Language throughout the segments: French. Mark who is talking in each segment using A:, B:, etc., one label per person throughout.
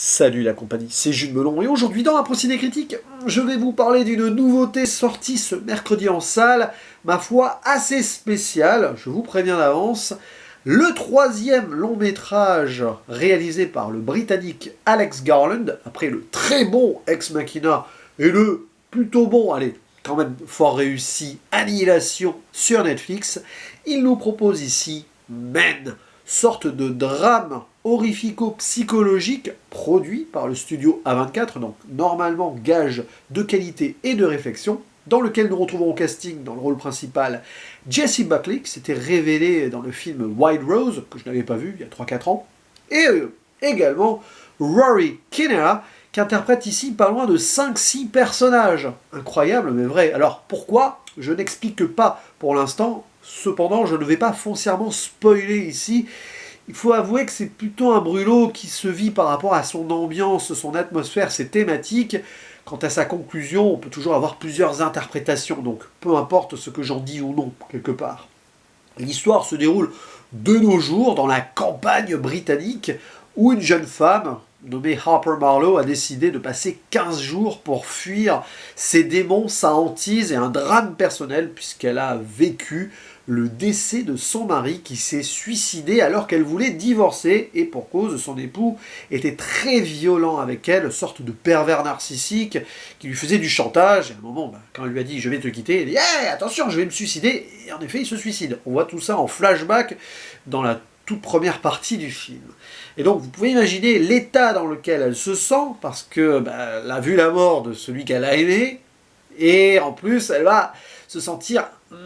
A: Salut la compagnie, c'est Jules Melon et aujourd'hui dans un Ciné Critique, je vais vous parler d'une nouveauté sortie ce mercredi en salle, ma foi assez spéciale, je vous préviens d'avance, le troisième long métrage réalisé par le Britannique Alex Garland, après le très bon Ex Machina et le plutôt bon, allez, quand même fort réussi, Annihilation sur Netflix, il nous propose ici Men, sorte de drame horrifico-psychologique produit par le studio A24, donc normalement gage de qualité et de réflexion, dans lequel nous retrouvons au casting dans le rôle principal Jessie Buckley, qui s'était révélée dans le film Wild Rose, que je n'avais pas vu il y a 3-4 ans, et également Rory Kinnear, qui interprète ici pas loin de 5-6 personnages. Incroyable mais vrai. Alors pourquoi? Je n'explique pas pour l'instant, cependant je ne vais pas foncièrement spoiler ici. Il faut avouer que c'est plutôt un brûlot qui se vit par rapport à son ambiance, son atmosphère, ses thématiques. Quant à sa conclusion, on peut toujours avoir plusieurs interprétations, donc peu importe ce que j'en dis ou non, quelque part. L'histoire se déroule de nos jours dans la campagne britannique où une jeune femme nommée Harper Marlowe a décidé de passer 15 jours pour fuir ses démons, sa hantise et un drame personnel puisqu'elle a vécu le décès de son mari qui s'est suicidé alors qu'elle voulait divorcer et pour cause son époux était très violent avec elle, sorte de pervers narcissique qui lui faisait du chantage et à un moment quand elle lui a dit je vais te quitter, elle dit hey, attention je vais me suicider et en effet il se suicide. On voit tout ça en flashback dans la toute première partie du film. Et donc vous pouvez imaginer l'état dans lequel elle se sent parce que elle a vu la mort de celui qu'elle a aimé et en plus elle va se sentir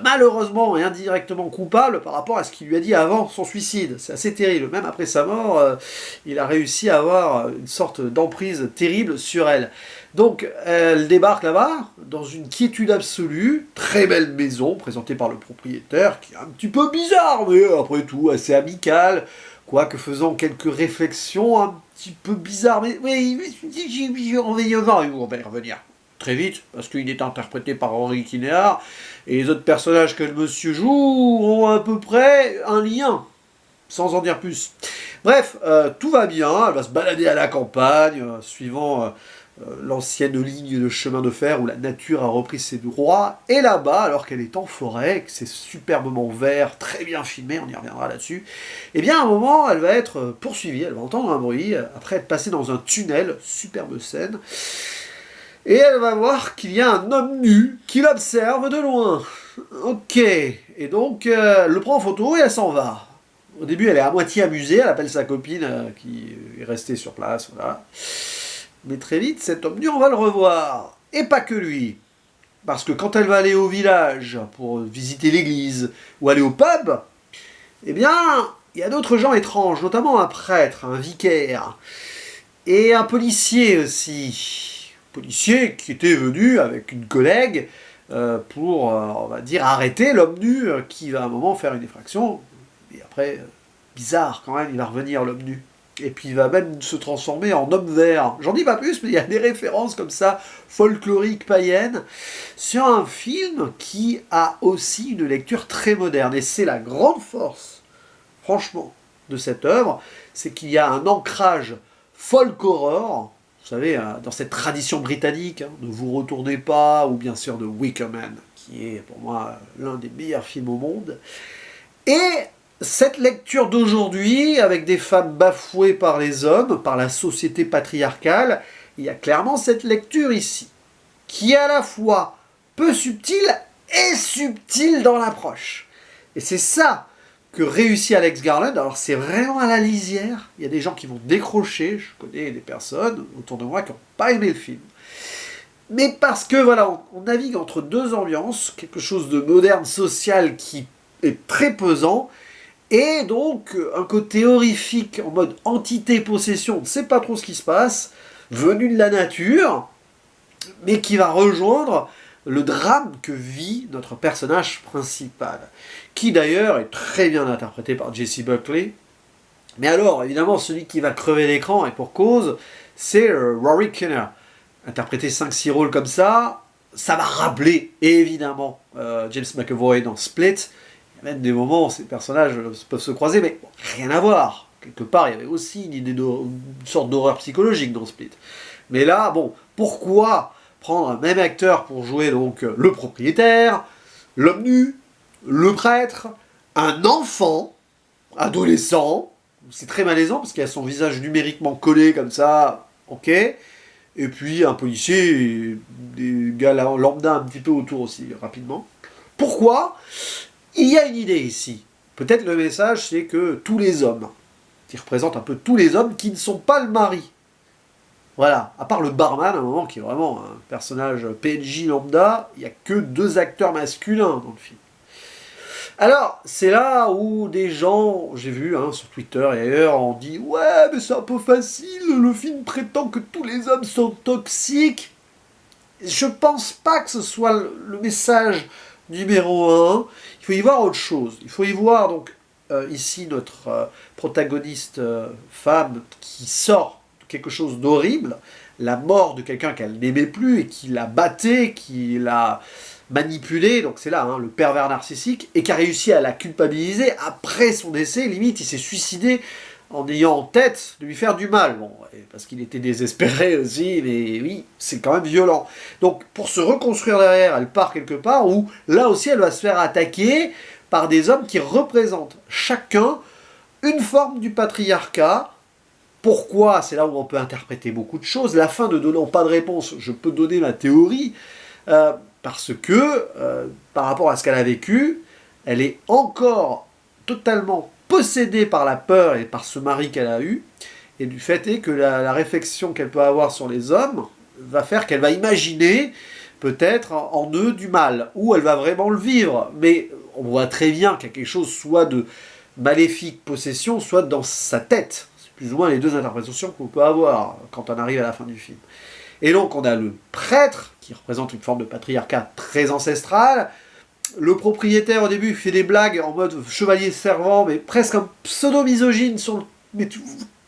A: malheureusement et indirectement coupable par rapport à ce qu'il lui a dit avant son suicide. C'est assez terrible. Même après sa mort, il a réussi à avoir une sorte d'emprise terrible sur elle. Donc elle débarque là-bas, dans une quiétude absolue, très belle maison, présentée par le propriétaire, qui est un petit peu bizarre, mais après tout assez amical, quoique faisant quelques réflexions un petit peu bizarres. Mais oui, on va y revenir très vite, parce qu'il est interprété par Rory Kinnear, et les autres personnages que le monsieur joue ont à peu près un lien, sans en dire plus. Bref, tout va bien, elle va se balader à la campagne, suivant l'ancienne ligne de chemin de fer où la nature a repris ses droits, et là-bas, alors qu'elle est en forêt, que c'est superbement vert, très bien filmé, on y reviendra là-dessus, et bien à un moment, elle va être poursuivie, elle va entendre un bruit, après être passée dans un tunnel, superbe scène, et elle va voir qu'il y a un homme nu qui l'observe de loin. Ok. Et donc, elle le prend en photo et elle s'en va. Au début, elle est à moitié amusée, elle appelle sa copine qui est restée sur place, voilà. Mais très vite, cet homme nu, on va le revoir. Et pas que lui. Parce que quand elle va aller au village pour visiter l'église ou aller au pub, eh bien, il y a d'autres gens étranges, notamment un prêtre, un vicaire, et un policier aussi. Policier qui était venu avec une collègue pour, on va dire, arrêter l'homme nu qui va à un moment faire une effraction. Et après, bizarre quand même, il va revenir l'homme nu. Et puis il va même se transformer en homme vert. J'en dis pas plus, mais il y a des références comme ça, folkloriques, païennes, sur un film qui a aussi une lecture très moderne. Et c'est la grande force, franchement, de cette œuvre, c'est qu'il y a un ancrage folk-horror. Vous savez, dans cette tradition britannique, Ne vous retournez pas, ou bien sûr de Wicker Man, qui est pour moi l'un des meilleurs films au monde. Et cette lecture d'aujourd'hui, avec des femmes bafouées par les hommes, par la société patriarcale, il y a clairement cette lecture ici, qui est à la fois peu subtile et subtile dans l'approche. Et c'est ça que réussit Alex Garland. Alors c'est vraiment à la lisière, il y a des gens qui vont décrocher, je connais des personnes autour de moi qui n'ont pas aimé le film. Mais parce que voilà, on navigue entre deux ambiances, quelque chose de moderne, social qui est très pesant, et donc un côté horrifique en mode entité-possession, on ne sait pas trop ce qui se passe, venu de la nature, mais qui va rejoindre le drame que vit notre personnage principal, qui d'ailleurs est très bien interprété par Jessie Buckley. Mais alors, évidemment, celui qui va crever l'écran, et pour cause, c'est Rory Kinnear. Interpréter 5-6 rôles comme ça va rappeler, évidemment, James McAvoy dans Split. Il y a même des moments où ces personnages peuvent se croiser, mais bon, rien à voir. quelque part, il y avait aussi une sorte d'horreur psychologique dans Split. Mais là, bon, pourquoi prendre un même acteur pour jouer donc le propriétaire, l'homme nu, le prêtre, un enfant, adolescent, c'est très malaisant parce qu'il a son visage numériquement collé comme ça, ok, et puis un policier et des gars lambda un petit peu autour aussi, rapidement. Pourquoi? Il y a une idée ici. Peut-être le message, c'est que tous les hommes, qui représentent un peu tous les hommes qui ne sont pas le mari. Voilà, à part le barman, à un moment, qui est vraiment un personnage PNJ lambda, il n'y a que 2 acteurs masculins dans le film. Alors, c'est là où des gens, j'ai vu sur Twitter et ailleurs, ont dit « Ouais, mais c'est un peu facile, le film prétend que tous les hommes sont toxiques. » Je pense pas que ce soit le message numéro 1. Il faut y voir autre chose. Il faut y voir donc ici notre protagoniste femme qui sort de quelque chose d'horrible, la mort de quelqu'un qu'elle n'aimait plus et qui la battait, qui l'a manipulée, donc c'est là le pervers narcissique, et qui a réussi à la culpabiliser après son décès. Limite, il s'est suicidé en ayant en tête de lui faire du mal. Bon, parce qu'il était désespéré aussi, mais oui, c'est quand même violent. Donc, pour se reconstruire derrière, elle part quelque part où, là aussi, elle va se faire attaquer par des hommes qui représentent chacun une forme du patriarcat. Pourquoi? C'est là où on peut interpréter beaucoup de choses. La fin ne donnant pas de réponse, je peux donner ma théorie, parce que, par rapport à ce qu'elle a vécu, elle est encore totalement possédée par la peur et par ce mari qu'elle a eu, et du fait est que la réflexion qu'elle peut avoir sur les hommes va faire qu'elle va imaginer peut-être en eux du mal, ou elle va vraiment le vivre, mais on voit très bien qu'il y a quelque chose soit de maléfique possession, soit dans sa tête. C'est plus ou moins les 2 interprétations qu'on peut avoir quand on arrive à la fin du film. Et donc on a le prêtre, qui représente une forme de patriarcat très ancestrale. Le propriétaire, au début, fait des blagues en mode chevalier servant, mais presque un pseudo-misogyne, mais de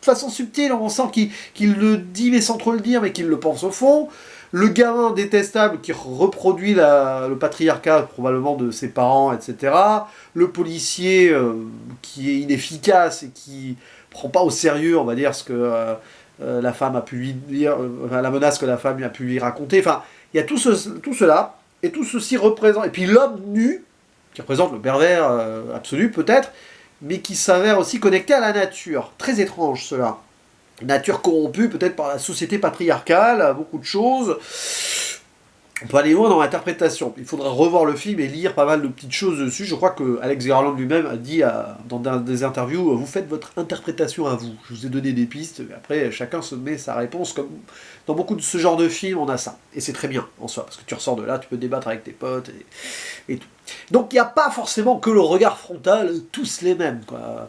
A: façon subtile, on sent qu'il le dit, mais sans trop le dire, mais qu'il le pense au fond. Le gamin détestable qui reproduit le patriarcat, probablement de ses parents, etc. Le policier qui est inefficace et qui prend pas au sérieux, on va dire, ce que la femme a pu lui dire, la menace que la femme a pu lui raconter. Enfin, il y a tout cela. Et tout ceci représente... Et puis l'homme nu, qui représente le pervers absolu peut-être, mais qui s'avère aussi connecté à la nature. Très étrange cela. Nature corrompue peut-être par la société patriarcale, beaucoup de choses. On peut aller loin dans l'interprétation. Il faudra revoir le film et lire pas mal de petites choses dessus. Je crois que Alex Garland lui-même a dit dans des interviews, vous faites votre interprétation à vous. Je vous ai donné des pistes, mais après chacun se met sa réponse. Comme dans beaucoup de ce genre de films, on a ça. Et c'est très bien en soi, parce que tu ressors de là, tu peux débattre avec tes potes et tout. Donc il n'y a pas forcément que le regard frontal, tous les mêmes, quoi.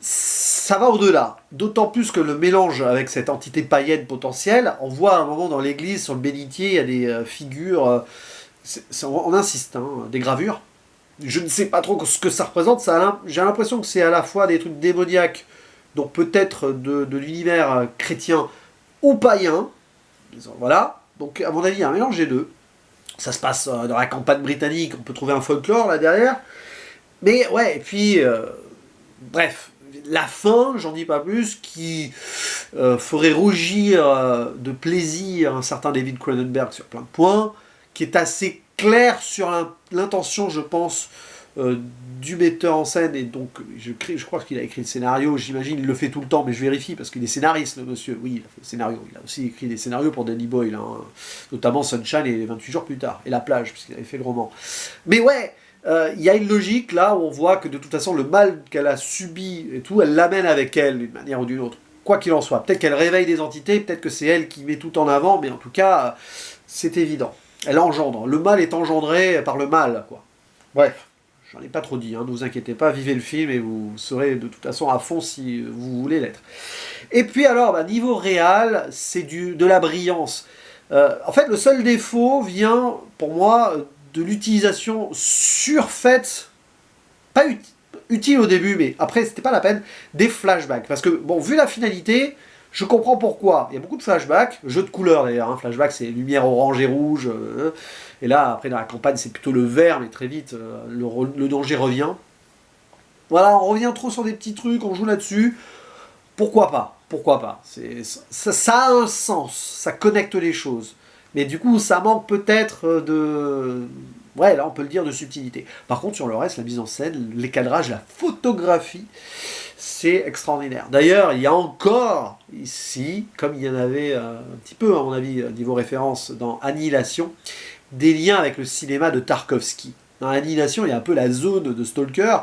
A: Ça va au-delà, d'autant plus que le mélange avec cette entité païenne potentielle, on voit à un moment dans l'église, sur le bénitier, il y a des figures, on insiste, des gravures. Je ne sais pas trop ce que ça représente, j'ai l'impression que c'est à la fois des trucs démoniaques, donc peut-être de l'univers chrétien ou païen, voilà, donc à mon avis il y a un mélange des deux. Ça se passe dans la campagne britannique, on peut trouver un folklore là derrière, mais ouais, et puis, bref, la fin, j'en dis pas plus, qui ferait rougir de plaisir un certain David Cronenberg sur plein de points, qui est assez clair sur l'intention, je pense, du metteur en scène, et donc je crois qu'il a écrit le scénario, j'imagine, il le fait tout le temps, mais je vérifie, parce qu'il est scénariste, le monsieur, oui, il a fait le scénario, il a aussi écrit des scénarios pour Danny Boyle, notamment Sunshine et 28 jours plus tard, et La plage, puisqu'il avait fait le roman. Mais ouais, y a une logique là où on voit que de toute façon le mal qu'elle a subi et tout, elle l'amène avec elle d'une manière ou d'une autre. Quoi qu'il en soit, peut-être qu'elle réveille des entités, peut-être que c'est elle qui met tout en avant, mais en tout cas, c'est évident. Elle engendre. Le mal est engendré par le mal, quoi. Bref, j'en ai pas trop dit, ne vous inquiétez pas, vivez le film et vous serez de toute façon à fond si vous voulez l'être. Et puis alors, niveau réal, c'est de la brillance. En fait, le seul défaut vient, pour moi, de l'utilisation surfaite, pas utile au début, mais après c'était pas la peine, des flashbacks. Parce que, bon, vu la finalité, je comprends pourquoi. Il y a beaucoup de flashbacks, jeu de couleurs d'ailleurs, flashback c'est lumière orange et rouge, et là, après dans la campagne c'est plutôt le vert, mais très vite, le danger revient. Voilà, on revient trop sur des petits trucs, on joue là-dessus. Pourquoi pas? Pourquoi pas? Ça a un sens, ça connecte les choses. Mais du coup, ça manque peut-être de... Ouais, là, on peut le dire, de subtilité. Par contre, sur le reste, la mise en scène, les cadrages, la photographie, c'est extraordinaire. D'ailleurs, il y a encore ici, comme il y en avait un petit peu, à mon avis, niveau référence, dans Annihilation, des liens avec le cinéma de Tarkovsky. Dans Annihilation, il y a un peu la zone de Stalker.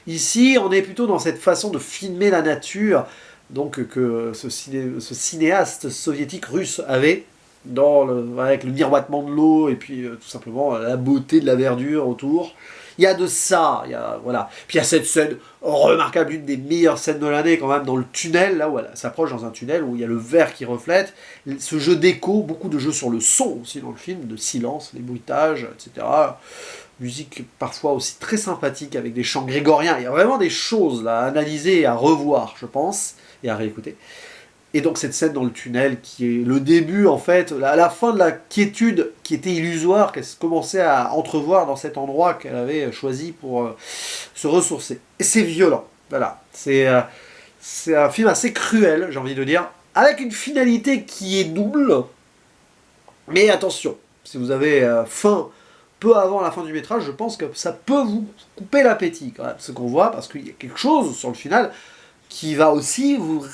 A: Ici, on est plutôt dans cette façon de filmer la nature, donc que ce cinéaste soviétique russe avait, avec le miroitement de l'eau et puis tout simplement la beauté de la verdure autour. Il y a de ça, voilà. Puis il y a cette scène remarquable, une des meilleures scènes de l'année quand même, dans le tunnel, là où elle s'approche dans un tunnel, où il y a le verre qui reflète, ce jeu d'écho, beaucoup de jeux sur le son aussi dans le film, de silence, les bruitages, etc. Musique parfois aussi très sympathique avec des chants grégoriens. Il y a vraiment des choses là à analyser et à revoir, je pense, et à réécouter. Et donc cette scène dans le tunnel qui est le début en fait, à la fin de la quiétude qui était illusoire, qu'elle commençait à entrevoir dans cet endroit qu'elle avait choisi pour se ressourcer. Et c'est violent, voilà. C'est un film assez cruel, j'ai envie de dire, avec une finalité qui est double. Mais attention, si vous avez faim peu avant la fin du métrage, je pense que ça peut vous couper l'appétit quand même, ce qu'on voit, parce qu'il y a quelque chose sur le final qui va aussi vous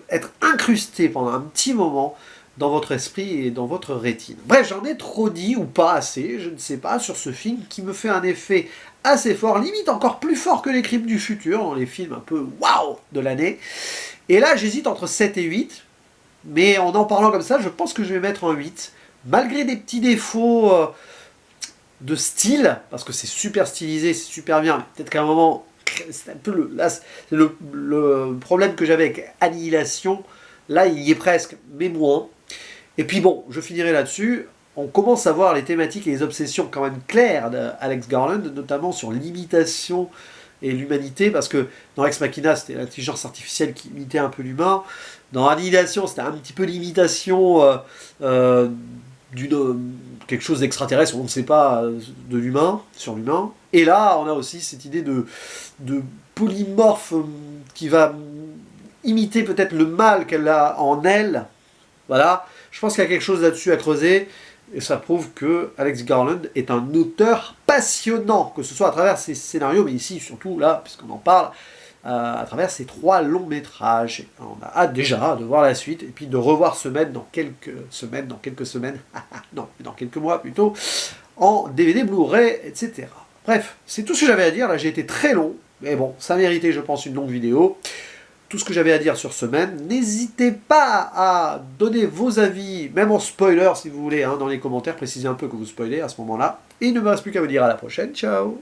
A: être incrusté pendant un petit moment dans votre esprit et dans votre rétine. Bref, j'en ai trop dit, ou pas assez, je ne sais pas, sur ce film qui me fait un effet assez fort, limite encore plus fort que les Crimes du futur, dans les films un peu waouh de l'année. Et là, j'hésite entre 7 et 8, mais en parlant comme ça, je pense que je vais mettre un 8, malgré des petits défauts de style, parce que c'est super stylisé, c'est super bien, mais peut-être qu'à un moment... C'est un peu le problème que j'avais avec Annihilation. Là, il y est presque, mais moins. Et puis bon, je finirai là-dessus. On commence à voir les thématiques et les obsessions quand même claires d'Alex Garland, notamment sur l'imitation et l'humanité, parce que dans Ex Machina, c'était l'intelligence artificielle qui imitait un peu l'humain. Dans Annihilation, c'était un petit peu l'imitation quelque chose d'extraterrestre, on ne sait pas, de l'humain, sur l'humain. Et là, on a aussi cette idée de polymorphe qui va imiter peut-être le mal qu'elle a en elle. Voilà, je pense qu'il y a quelque chose là-dessus à creuser, et ça prouve que Alex Garland est un auteur passionnant, que ce soit à travers ses scénarios, mais ici, surtout là, puisqu'on en parle, à travers ces 3 longs métrages. On a hâte déjà de voir la suite, et puis de revoir Semaine dans quelques semaines, non, dans quelques mois plutôt, en DVD, Blu-ray, etc. Bref, c'est tout ce que j'avais à dire. Là, j'ai été très long, mais bon, ça méritait, je pense, une longue vidéo. Tout ce que j'avais à dire sur Semaine. N'hésitez pas à donner vos avis, même en spoiler si vous voulez, hein, dans les commentaires, précisez un peu que vous spoilez à ce moment-là. Et il ne me reste plus qu'à vous dire à la prochaine. Ciao!